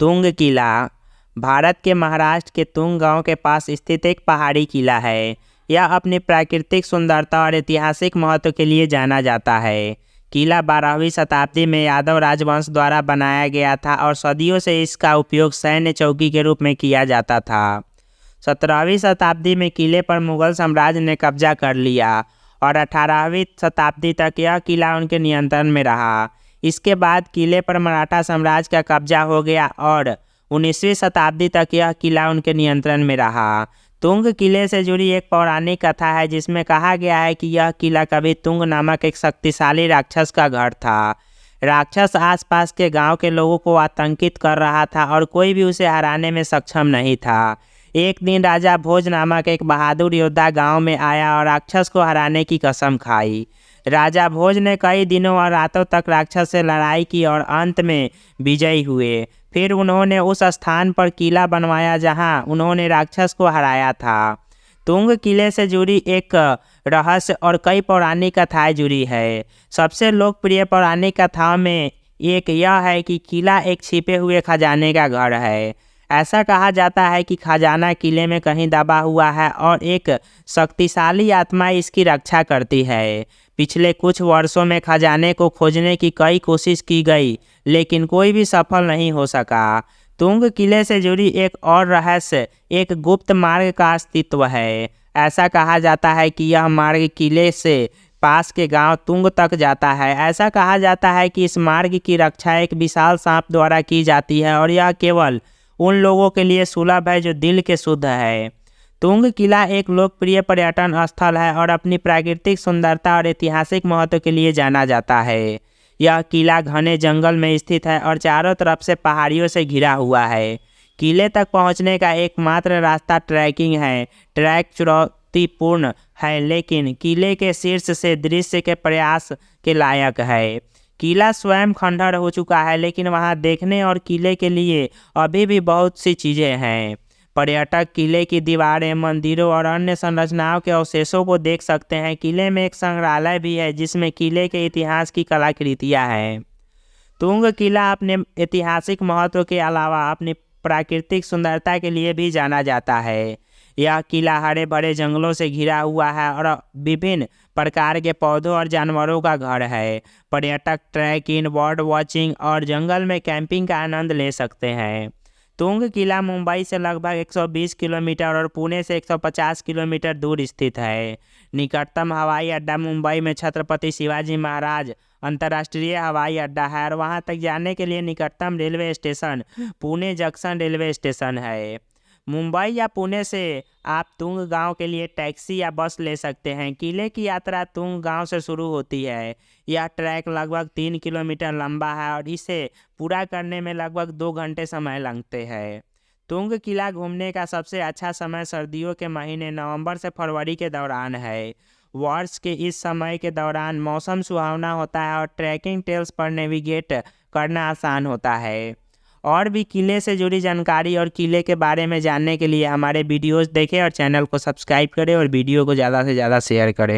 तुंग किला भारत के महाराष्ट्र के तुंग गांव के पास स्थित एक पहाड़ी किला है। यह अपनी प्राकृतिक सुंदरता और ऐतिहासिक महत्व के लिए जाना जाता है। किला 12वीं शताब्दी में यादव राजवंश द्वारा बनाया गया था और सदियों से इसका उपयोग सैन्य चौकी के रूप में किया जाता था। 17वीं शताब्दी में किले पर मुगल साम्राज्य ने कब्जा कर लिया और 18वीं शताब्दी तक यह किला उनके नियंत्रण में रहा। इसके बाद किले पर मराठा साम्राज्य का कब्जा हो गया और 19वीं शताब्दी तक यह किला उनके नियंत्रण में रहा। तुंग किले से जुड़ी एक पौराणिक कथा है जिसमें कहा गया है कि यह किला कभी तुंग नामक एक शक्तिशाली राक्षस का घर था। राक्षस आसपास के गांव के लोगों को आतंकित कर रहा था और कोई भी उसे हराने में सक्षम नहीं था। एक दिन राजा भोज नामक एक बहादुर योद्धा गांव में आया और राक्षस को हराने की कसम खाई। राजा भोज ने कई दिनों और रातों तक राक्षस से लड़ाई की और अंत में विजयी हुए। फिर उन्होंने उस स्थान पर किला बनवाया जहां उन्होंने राक्षस को हराया था। तुंग किले से जुड़ी एक रहस्य और कई पौराणिक कथाएं जुड़ी है। सबसे लोकप्रिय पौराणिक कथाओं में एक यह है कि किला एक छिपे हुए खजाने का घर है। ऐसा कहा जाता है कि खजाना किले में कहीं दबा हुआ है और एक शक्तिशाली आत्मा इसकी रक्षा करती है। पिछले कुछ वर्षों में खजाने को खोजने की कई कोशिश की गई लेकिन कोई भी सफल नहीं हो सका। तुंग किले से जुड़ी एक और रहस्य एक गुप्त मार्ग का अस्तित्व है। ऐसा कहा जाता है कि यह मार्ग किले से पास के गांव तुंग तक जाता है। ऐसा कहा जाता है कि इस मार्ग की रक्षा एक विशाल सांप द्वारा की जाती है और यह केवल उन लोगों के लिए सुलभ है जो दिल के शुद्ध है। तुंग किला एक लोकप्रिय पर्यटन स्थल है और अपनी प्राकृतिक सुंदरता और ऐतिहासिक महत्व के लिए जाना जाता है। यह किला घने जंगल में स्थित है और चारों तरफ से पहाड़ियों से घिरा हुआ है। किले तक पहुंचने का एकमात्र रास्ता ट्रैकिंग है। ट्रैक चुनौतीपूर्ण है लेकिन किले के शीर्ष से दृश्य के प्रयास के लायक है। किला स्वयं खंडहर हो चुका है लेकिन वहां देखने और किले के लिए अभी भी बहुत सी चीज़ें हैं। पर्यटक किले की दीवारें, मंदिरों और अन्य संरचनाओं के अवशेषों को देख सकते हैं। किले में एक संग्रहालय भी है जिसमें किले के इतिहास की कलाकृतियां हैं। तुंग किला अपने ऐतिहासिक महत्व के अलावा अपनी प्राकृतिक सुंदरता के लिए भी जाना जाता है। यह किला हरे भरे जंगलों से घिरा हुआ है और विभिन्न प्रकार के पौधों और जानवरों का घर है। पर्यटक ट्रैकिंग, बर्ड वॉचिंग और जंगल में कैंपिंग का आनंद ले सकते हैं। तुंग किला मुंबई से लगभग 120 किलोमीटर और पुणे से 150 किलोमीटर दूर स्थित है। निकटतम हवाई अड्डा मुंबई में छत्रपति शिवाजी महाराज अंतर्राष्ट्रीय हवाई अड्डा है और वहां तक जाने के लिए निकटतम railway station Pune junction railway station है। मुंबई या पुणे से आप तुंग गांव के लिए टैक्सी या बस ले सकते हैं। किले की यात्रा तुंग गांव से शुरू होती है। यह ट्रैक लगभग 3 किलोमीटर लंबा है और इसे पूरा करने में लगभग 2 घंटे समय लगते हैं। तुंग किला घूमने का सबसे अच्छा समय सर्दियों के महीने नवंबर से फरवरी के दौरान है। वर्ष के इस समय के दौरान मौसम सुहावना होता है और ट्रैकिंग ट्रेल्स पर नेविगेट करना आसान होता है। और भी किले से जुड़ी जानकारी और किले के बारे में जानने के लिए हमारे वीडियोस देखें और चैनल को सब्सक्राइब करें और वीडियो को ज़्यादा से ज़्यादा शेयर करें।